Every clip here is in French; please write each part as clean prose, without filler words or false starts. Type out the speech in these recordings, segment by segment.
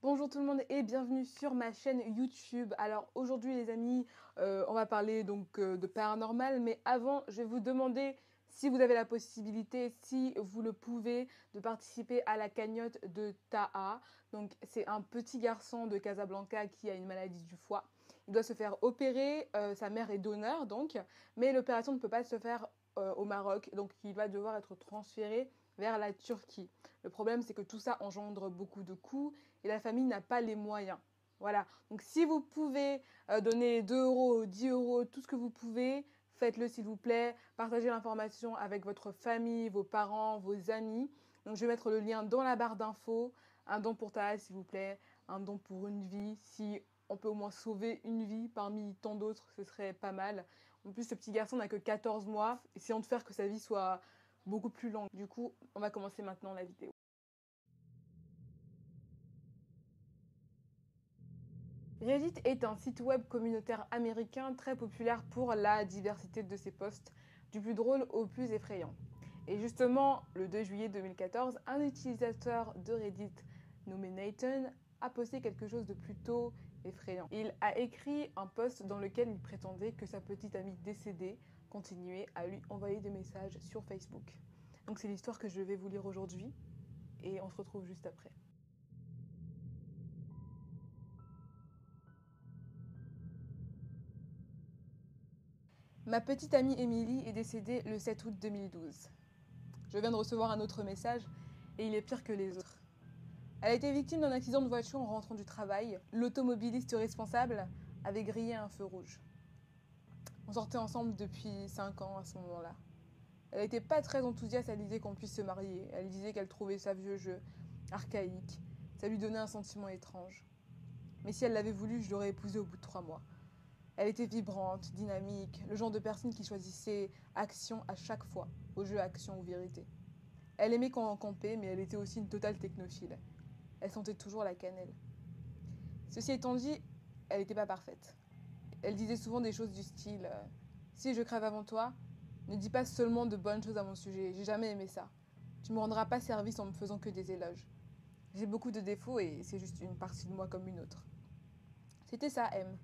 Bonjour tout le monde et bienvenue sur ma chaîne YouTube. Alors aujourd'hui les amis, on va parler donc de paranormal, mais avant je vais vous demander si vous avez la possibilité, si vous le pouvez, de participer à la cagnotte de Taha. Donc c'est un petit garçon de Casablanca qui a une maladie du foie. Il doit se faire opérer, sa mère est donneur donc, mais l'opération ne peut pas se faire au Maroc, donc il va devoir être transféré vers la Turquie. Le problème c'est que tout ça engendre beaucoup de coûts et la famille n'a pas les moyens. Voilà. Donc si vous pouvez donner 2 euros, 10 euros, tout ce que vous pouvez, faites-le s'il vous plaît. Partagez l'information avec votre famille, vos parents, vos amis. Donc je vais mettre le lien dans la barre d'infos. Un don pour Taha s'il vous plaît. Un don pour une vie. Si on peut au moins sauver une vie parmi tant d'autres, ce serait pas mal. En plus, ce petit garçon n'a que 14 mois. Essayons de faire que sa vie soit beaucoup plus longue. Du coup, on va commencer maintenant la vidéo. Reddit est un site web communautaire américain très populaire pour la diversité de ses posts, du plus drôle au plus effrayant. Et justement, le 2 juillet 2014, un utilisateur de Reddit nommé Nathan a posté quelque chose de plutôt effrayant. Il a écrit un post dans lequel il prétendait que sa petite amie décédée continuait à lui envoyer des messages sur Facebook. Donc c'est l'histoire que je vais vous lire aujourd'hui et on se retrouve juste après. Ma petite amie Émilie est décédée le 7 août 2012. Je viens de recevoir un autre message et il est pire que les autres. Elle a été victime d'un accident de voiture en rentrant du travail. L'automobiliste responsable avait grillé un feu rouge. On sortait ensemble depuis 5 ans à ce moment-là. Elle n'était pas très enthousiaste à l'idée qu'on puisse se marier. Elle disait qu'elle trouvait ça vieux jeu, archaïque. Ça lui donnait un sentiment étrange. Mais si elle l'avait voulu, je l'aurais épousée au bout de 3 mois. Elle était vibrante, dynamique, le genre de personne qui choisissait action à chaque fois, au jeu action ou vérité. Elle aimait quand on campait, mais elle était aussi une totale technophile. Elle sentait toujours la cannelle. Ceci étant dit, elle n'était pas parfaite. Elle disait souvent des choses du style si je crève avant toi, ne dis pas seulement de bonnes choses à mon sujet, j'ai jamais aimé ça. Tu me rendras pas service en me faisant que des éloges. J'ai beaucoup de défauts et c'est juste une partie de moi comme une autre. C'était ça, M.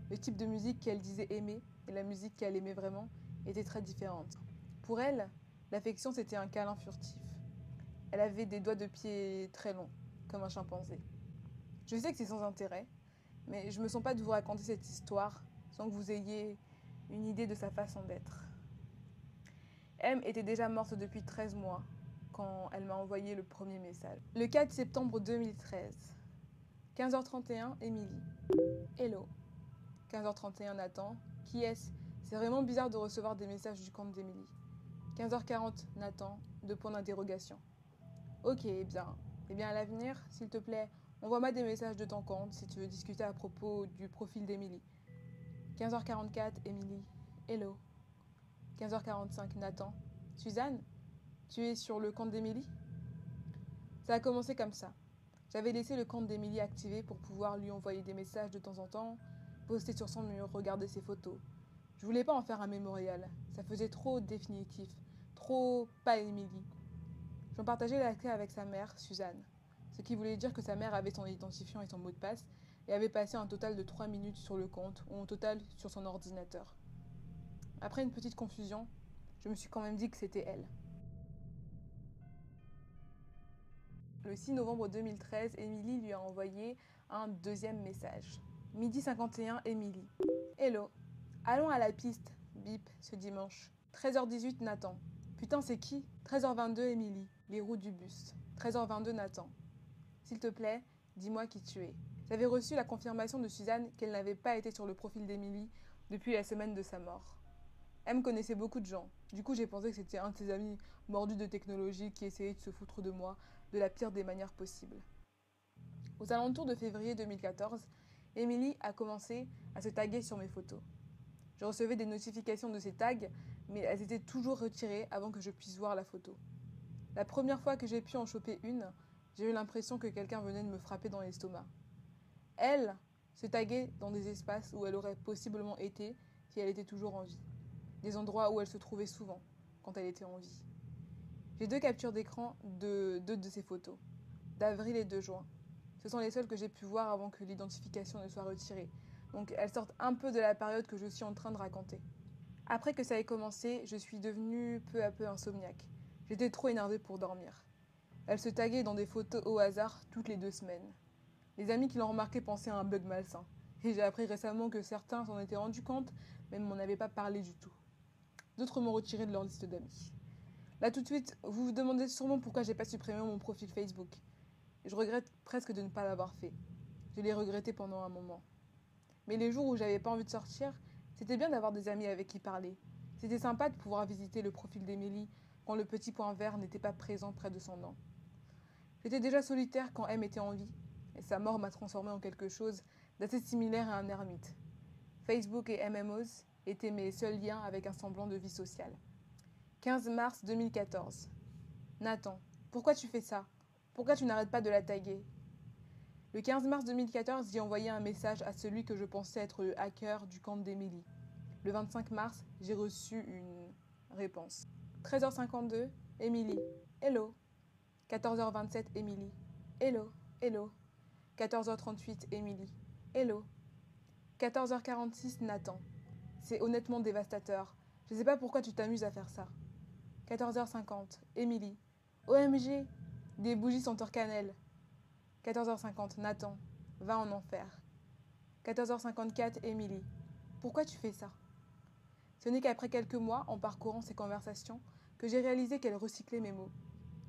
Le type de musique qu'elle disait aimer et la musique qu'elle aimait vraiment étaient très différentes. Pour elle, l'affection c'était un câlin furtif. Elle avait des doigts de pied très longs, comme un chimpanzé. Je sais que c'est sans intérêt, mais je me sens pas de vous raconter cette histoire sans que vous ayez une idée de sa façon d'être. M était déjà morte depuis 13 mois quand elle m'a envoyé le premier message. Le 4 septembre 2013, 15h31, Émilie. Hello. 15h31, Nathan. Qui est-ce? C'est vraiment bizarre de recevoir des messages du compte d'Émilie. 15h40, Nathan. 2 points d'interrogation. Ok, eh bien. Eh bien, à l'avenir, s'il te plaît, envoie-moi des messages de ton compte si tu veux discuter à propos du profil d'Émilie. 15h44, Émilie. Hello. 15h45, Nathan. Suzanne, tu es sur le compte d'Émilie? Ça a commencé comme ça. J'avais laissé le compte d'Émilie activé pour pouvoir lui envoyer des messages de temps en temps, poster sur son mur, regarder ses photos. Je voulais pas en faire un mémorial, ça faisait trop définitif, trop pas Émilie. J'en partageais l'accès avec sa mère, Suzanne, ce qui voulait dire que sa mère avait son identifiant et son mot de passe et avait passé un total de 3 minutes sur le compte ou en total sur son ordinateur. Après une petite confusion, je me suis quand même dit que c'était elle. Le 6 novembre 2013, Émilie lui a envoyé un deuxième message. Midi 51, Émilie. Hello. Allons à la piste, bip, ce dimanche. 13h18, Nathan. Putain, c'est qui? 13h22, Émilie. Les roues du bus. 13h22, Nathan. S'il te plaît, dis-moi qui tu es. J'avais reçu la confirmation de Suzanne qu'elle n'avait pas été sur le profil d'Émilie depuis la semaine de sa mort. Elle me connaissait beaucoup de gens. Du coup, j'ai pensé que c'était un de ses amis mordus de technologie qui essayait de se foutre de moi de la pire des manières possibles. Aux alentours de février 2014, Émilie a commencé à se taguer sur mes photos. Je recevais des notifications de ces tags, mais elles étaient toujours retirées avant que je puisse voir la photo. La première fois que j'ai pu en choper une, j'ai eu l'impression que quelqu'un venait de me frapper dans l'estomac. Elle se taguait dans des espaces où elle aurait possiblement été si elle était toujours en vie. Des endroits où elle se trouvait souvent, quand elle était en vie. J'ai 2 captures d'écran de 2 de ces photos, d'avril et de juin. Ce sont les seules que j'ai pu voir avant que l'identification ne soit retirée. Donc elles sortent un peu de la période que je suis en train de raconter. Après que ça ait commencé, je suis devenue peu à peu insomniaque. J'étais trop énervée pour dormir. Elles se taguaient dans des photos au hasard toutes les 2 semaines. Les amis qui l'ont remarqué pensaient à un bug malsain. Et j'ai appris récemment que certains s'en étaient rendus compte, mais ne m'en avaient pas parlé du tout. D'autres m'ont retiré de leur liste d'amis. Là tout de suite, vous vous demandez sûrement pourquoi j'ai pas supprimé mon profil Facebook. Je regrette presque de ne pas l'avoir fait. Je l'ai regretté pendant un moment. Mais les jours où j'avais pas envie de sortir, c'était bien d'avoir des amis avec qui parler. C'était sympa de pouvoir visiter le profil d'Émilie quand le petit point vert n'était pas présent près de son nom. J'étais déjà solitaire quand M était en vie, et sa mort m'a transformée en quelque chose d'assez similaire à un ermite. Facebook et MMOs étaient mes seuls liens avec un semblant de vie sociale. 15 mars 2014. Nathan, pourquoi tu fais ça? Pourquoi tu n'arrêtes pas de la taguer? Le 15 mars 2014, j'ai envoyé un message à celui que je pensais être le hacker du compte d'Émilie. Le 25 mars, j'ai reçu une réponse. 13h52, Émilie. Hello. 14h27, Émilie. Hello, hello. 14h38, Émilie. Hello. 14h46, Nathan. C'est honnêtement dévastateur. Je sais pas pourquoi tu t'amuses à faire ça. 14h50, Émilie. OMG, des bougies senteur cannelle. 14h50, Nathan. Va en enfer. 14h54, Émilie. Pourquoi tu fais ça? Ce n'est qu'après quelques mois, en parcourant ces conversations, que j'ai réalisé qu'elle recyclait mes mots.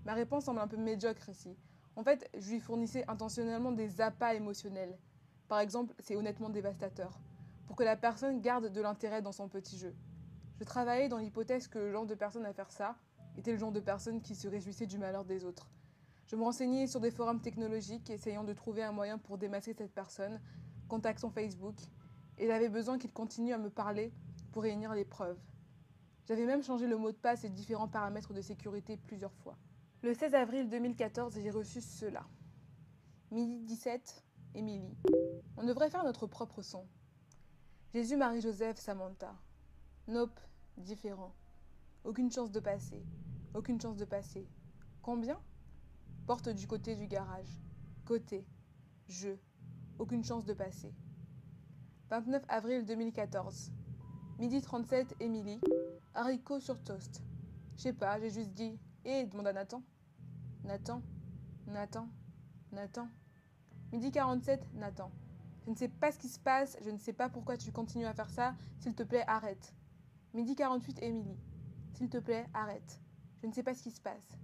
Ma réponse semble un peu médiocre ici. En fait, je lui fournissais intentionnellement des appâts émotionnels. Par exemple, c'est honnêtement dévastateur, pour que la personne garde de l'intérêt dans son petit jeu. Je travaillais dans l'hypothèse que le genre de personne à faire ça était le genre de personne qui se réjouissait du malheur des autres. Je me renseignais sur des forums technologiques essayant de trouver un moyen pour démasquer cette personne, contact son Facebook, et j'avais besoin qu'il continue à me parler pour réunir les preuves. J'avais même changé le mot de passe et différents paramètres de sécurité plusieurs fois. Le 16 avril 2014, j'ai reçu cela. Midi 17, Émilie. On devrait faire notre propre son. Jésus, Marie-Joseph, Samantha. Nope, différent. Aucune chance de passer. Aucune chance de passer. Combien? Porte du côté du garage. Côté. Je. Aucune chance de passer. 29 avril 2014. Midi 37, Émilie. Haricots sur toast. Je sais pas, j'ai juste dit. Demanda Nathan. Nathan. Nathan. Nathan. Midi 47, Nathan. Je ne sais pas ce qui se passe, je ne sais pas pourquoi tu continues à faire ça. S'il te plaît, arrête. Midi 48, Émilie. S'il te plaît, arrête. Je ne sais pas ce qui se passe.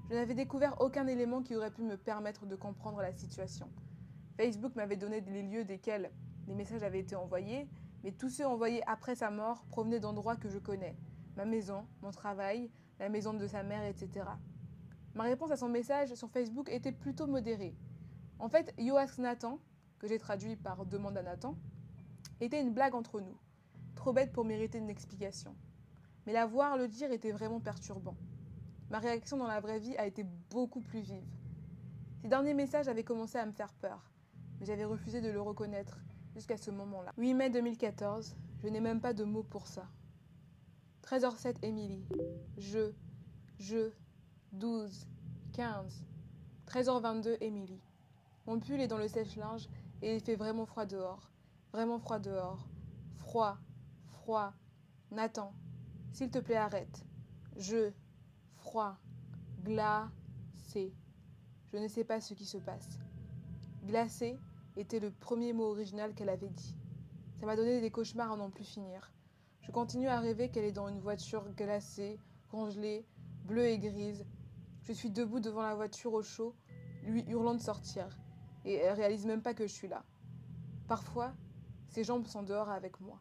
Je n'avais découvert aucun élément qui aurait pu me permettre de comprendre la situation. Facebook m'avait donné les lieux desquels les messages avaient été envoyés, mais tous ceux envoyés après sa mort provenaient d'endroits que je connais. Ma maison, mon travail, la maison de sa mère, etc. Ma réponse à son message sur Facebook était plutôt modérée. En fait, You Ask Nathan, que j'ai traduit par Demande à Nathan, était une blague entre nous, trop bête pour mériter une explication. Mais la voir le dire était vraiment perturbant. Ma réaction dans la vraie vie a été beaucoup plus vive. Ces derniers messages avaient commencé à me faire peur, mais j'avais refusé de le reconnaître jusqu'à ce moment-là. 8 mai 2014, je n'ai même pas de mots pour ça. 13h07, Émilie. Je, 12, 15. 13h22, Émilie. Mon pull est dans le sèche-linge et il fait vraiment froid dehors. Vraiment froid dehors. Froid, froid. Nathan, s'il te plaît, arrête. Froid, glacé. Je ne sais pas ce qui se passe. Glacé était le premier mot original qu'elle avait dit. Ça m'a donné des cauchemars à n'en plus finir. Je continue à rêver qu'elle est dans une voiture glacée, congelée, bleue et grise. Je suis debout devant la voiture au chaud, lui hurlant de sortir. Et elle réalise même pas que je suis là. Parfois, ses jambes sont dehors avec moi.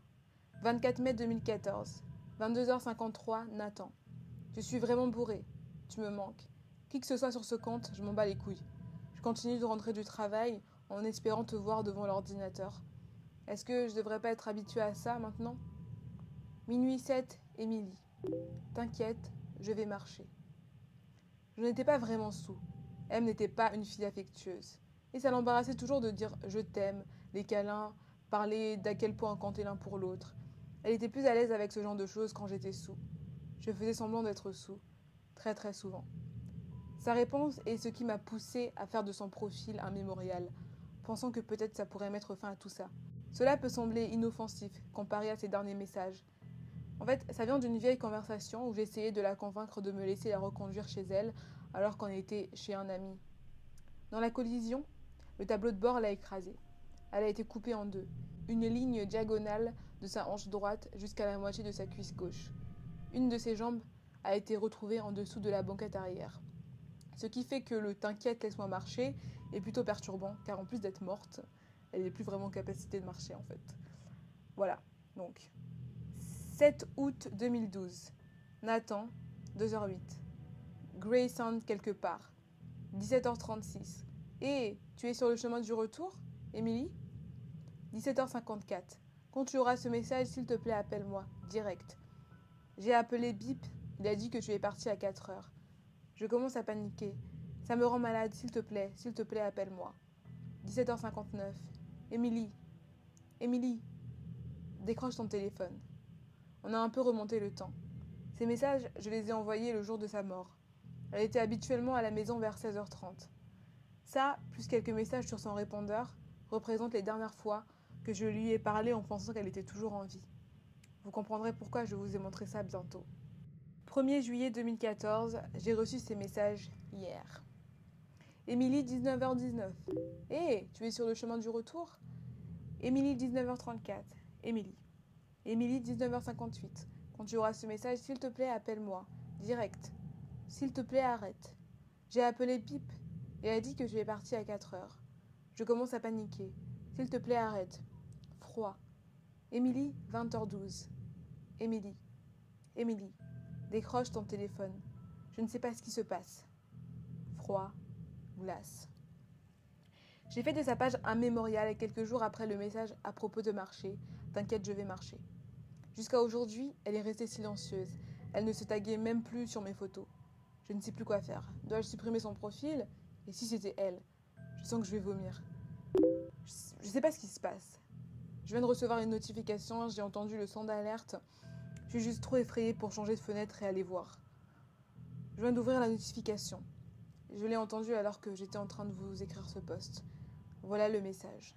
24 mai 2014, 22h53, Nathan. Je suis vraiment bourrée. Tu me manques. Qui que ce soit sur ce compte, je m'en bats les couilles. Je continue de rentrer du travail en espérant te voir devant l'ordinateur. Est-ce que je devrais pas être habituée à ça maintenant? Minuit 7, Émilie. T'inquiète, je vais marcher. Je n'étais pas vraiment saoul. M n'était pas une fille affectueuse. Et ça l'embarrassait toujours de dire « je t'aime », les câlins, parler d'à quel point on comptait l'un pour l'autre. Elle était plus à l'aise avec ce genre de choses quand j'étais saoul. Je faisais semblant d'être saoul. Très très souvent. Sa réponse est ce qui m'a poussé à faire de son profil un mémorial, pensant que peut-être ça pourrait mettre fin à tout ça. Cela peut sembler inoffensif comparé à ses derniers messages. En fait, ça vient d'une vieille conversation où j'essayais de la convaincre de me laisser la reconduire chez elle alors qu'on était chez un ami. Dans la collision, le tableau de bord l'a écrasée. Elle a été coupée en deux, une ligne diagonale de sa hanche droite jusqu'à la moitié de sa cuisse gauche. Une de ses jambes a été retrouvée en dessous de la banquette arrière. Ce qui fait que le t'inquiète, laisse-moi marcher est plutôt perturbant, car en plus d'être morte, elle n'est plus vraiment en capacité de marcher en fait. Voilà, donc 7 août 2012. Nathan, 2h08. Graysound quelque part. 17h36. Et tu es sur le chemin du retour, Émilie? 17h54. Quand tu auras ce message, s'il te plaît, appelle-moi, direct. J'ai appelé Bip, il a dit que tu es parti à 4h. Je commence à paniquer. Ça me rend malade, s'il te plaît, appelle-moi. 17h59. Émilie. Émilie. Décroche ton téléphone. On a un peu remonté le temps. Ces messages, je les ai envoyés le jour de sa mort. Elle était habituellement à la maison vers 16h30. Ça, plus quelques messages sur son répondeur, représentent les dernières fois que je lui ai parlé en pensant qu'elle était toujours en vie. Vous comprendrez pourquoi je vous ai montré ça bientôt. 1er juillet 2014, j'ai reçu ces messages hier. Émilie, 19h19. Hé, tu es sur le chemin du retour? Émilie, 19h34. Émilie. Émilie, 19h58. Quand tu auras ce message, s'il te plaît, appelle-moi. Direct. S'il te plaît, arrête. J'ai appelé Pip et elle a dit que je vais partir à 4h. Je commence à paniquer. S'il te plaît, arrête. Froid. Émilie, 20h12. Émilie. Émilie. Décroche ton téléphone. Je ne sais pas ce qui se passe. Froid. Glace. J'ai fait de sa page un mémorial et quelques jours après le message à propos de marcher. T'inquiète, je vais marcher. Jusqu'à aujourd'hui, elle est restée silencieuse. Elle ne se taguait même plus sur mes photos. Je ne sais plus quoi faire. Dois-je supprimer son profil? Et si c'était elle? Je sens que je vais vomir. Je ne sais pas ce qui se passe. Je viens de recevoir une notification, j'ai entendu le son d'alerte. Je suis juste trop effrayée pour changer de fenêtre et aller voir. Je viens d'ouvrir la notification. Je l'ai entendu alors que j'étais en train de vous écrire ce post. Voilà le message.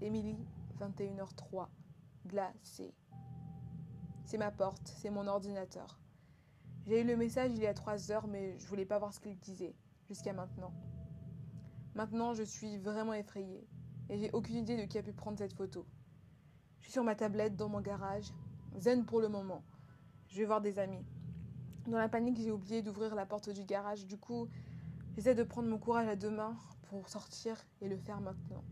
Émilie, 21h03. Glacée. C'est ma porte, c'est mon ordinateur. J'ai eu le message il y a 3 heures, mais je voulais pas voir ce qu'il disait, jusqu'à maintenant. Maintenant, je suis vraiment effrayée, et j'ai aucune idée de qui a pu prendre cette photo. Je suis sur ma tablette, dans mon garage, zen pour le moment. Je vais voir des amis. Dans la panique, j'ai oublié d'ouvrir la porte du garage, du coup, j'essaie de prendre mon courage à deux mains pour sortir et le faire maintenant.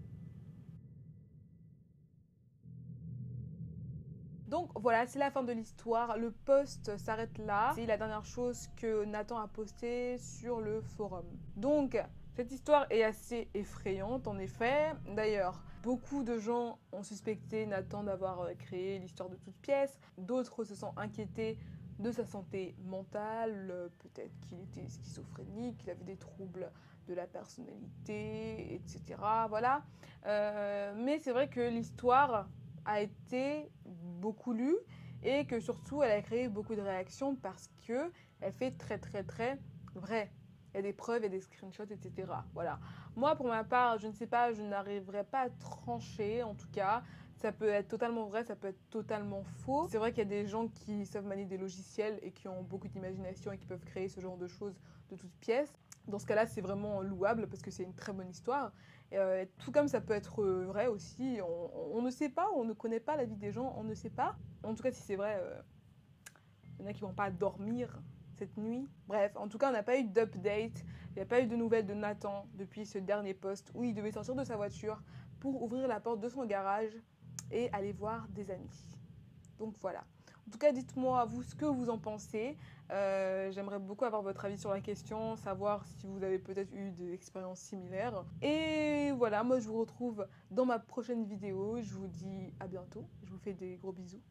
Donc voilà, c'est la fin de l'histoire. Le post s'arrête là. C'est la dernière chose que Nathan a posté sur le forum. Donc, cette histoire est assez effrayante en effet. D'ailleurs, beaucoup de gens ont suspecté Nathan d'avoir créé l'histoire de toutes pièces. D'autres se sont inquiétés de sa santé mentale. Peut-être qu'il était schizophrénique, qu'il avait des troubles de la personnalité, etc. Voilà. Mais c'est vrai que l'histoire a été beaucoup lue et que surtout elle a créé beaucoup de réactions parce que elle fait très très très vrai. Il y a des preuves, il y a des screenshots, etc. Voilà. Moi, pour ma part, je ne sais pas, je n'arriverai pas à trancher, en tout cas. Ça peut être totalement vrai, ça peut être totalement faux. C'est vrai qu'il y a des gens qui savent manier des logiciels et qui ont beaucoup d'imagination et qui peuvent créer ce genre de choses de toutes pièces. Dans ce cas-là, c'est vraiment louable parce que c'est une très bonne histoire. Tout comme ça peut être vrai aussi. On ne sait pas, on ne connaît pas la vie des gens, on ne sait pas. En tout cas, si c'est vrai, il y en a qui ne vont pas dormir cette nuit. Bref, en tout cas, on n'a pas eu d'update. Il n'y a pas eu de nouvelles de Nathan depuis ce dernier post où il devait sortir de sa voiture pour ouvrir la porte de son garage et aller voir des amis. Donc voilà. En tout cas, dites-moi vous ce que vous en pensez. J'aimerais beaucoup avoir votre avis sur la question, savoir si vous avez peut-être eu des expériences similaires. Et voilà, moi je vous retrouve dans ma prochaine vidéo. Je vous dis à bientôt. Je vous fais des gros bisous.